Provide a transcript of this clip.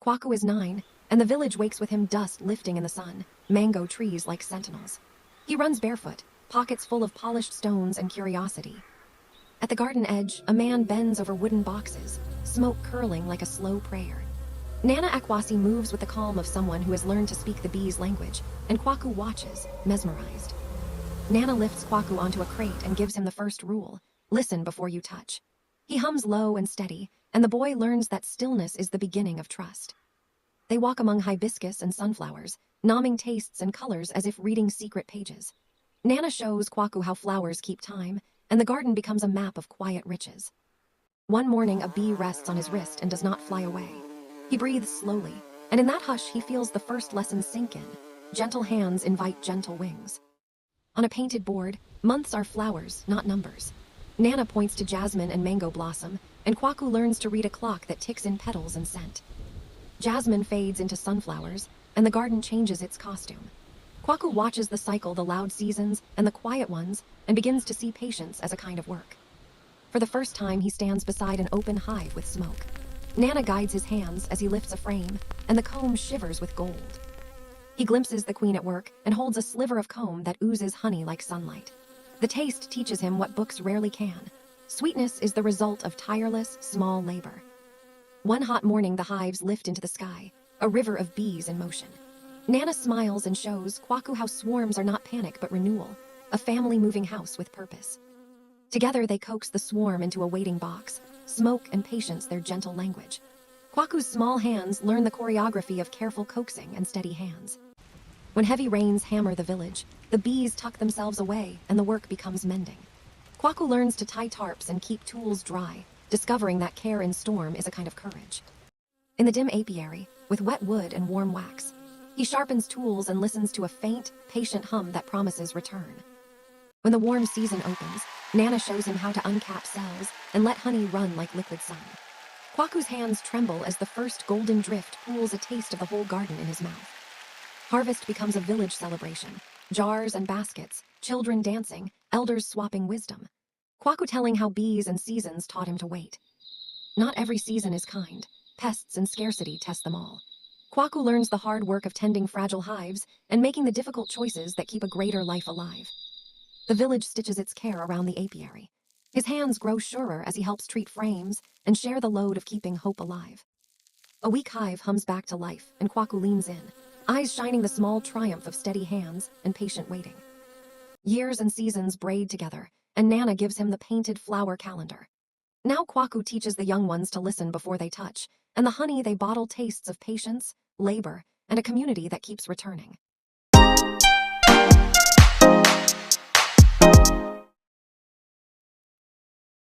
Kwaku is 9, and the village wakes with him, dust lifting in the sun, mango trees like sentinels. He runs barefoot, pockets full of polished stones and curiosity. At the garden edge, a man bends over wooden boxes, smoke curling like a slow prayer. Nana Akwasi moves with the calm of someone who has learned to speak the bees' language, and Kwaku watches, mesmerized. Nana lifts Kwaku onto a crate and gives him the first rule: listen before you touch. He hums low and steady, and the boy learns that stillness is the beginning of trust. They walk among hibiscus and sunflowers, nomming tastes and colors as if reading secret pages. Nana shows Kwaku how flowers keep time, and the garden becomes a map of quiet riches. One morning, a bee rests on his wrist and does not fly away. He breathes slowly, and in that hush he feels the first lesson sink in. Gentle hands invite gentle wings. On a painted board, months are flowers, not numbers. Nana points to jasmine and mango blossom, and Kwaku learns to read a clock that ticks in petals and scent. Jasmine fades into sunflowers, and the garden changes its costume. Kwaku watches the cycle, the loud seasons and the quiet ones, and begins to see patience as a kind of work. For the first time, he stands beside an open hive with smoke. Nana guides his hands as he lifts a frame, and the comb shivers with gold. He glimpses the queen at work and holds a sliver of comb that oozes honey like sunlight. The taste teaches him what books rarely can. Sweetness is the result of tireless, small labor. One hot morning, the hives lift into the sky, a river of bees in motion. Nana smiles and shows Kwaku how swarms are not panic but renewal, a family moving house with purpose. Together they coax the swarm into a waiting box, smoke and patience their gentle language. Kwaku's small hands learn the choreography of careful coaxing and steady hands. When heavy rains hammer the village, the bees tuck themselves away and the work becomes mending. Kwaku learns to tie tarps and keep tools dry, discovering that care in storm is a kind of courage. In the dim apiary, with wet wood and warm wax, he sharpens tools and listens to a faint, patient hum that promises return. When the warm season opens, Nana shows him how to uncap cells and let honey run like liquid sun. Kwaku's hands tremble as the first golden drift pools a taste of the whole garden in his mouth. Harvest becomes a village celebration, jars and baskets, children dancing, elders swapping wisdom. Kwaku telling how bees and seasons taught him to wait. Not every season is kind. Pests and scarcity test them all. Kwaku learns the hard work of tending fragile hives and making the difficult choices that keep a greater life alive. The village stitches its care around the apiary. His hands grow surer as he helps treat frames and share the load of keeping hope alive. A weak hive hums back to life, and Kwaku leans in, eyes shining the small triumph of steady hands and patient waiting. Years and seasons braid together, and Nana gives him the painted flower calendar. Now Kwaku teaches the young ones to listen before they touch, and the honey they bottle tastes of patience, labor, and a community that keeps returning.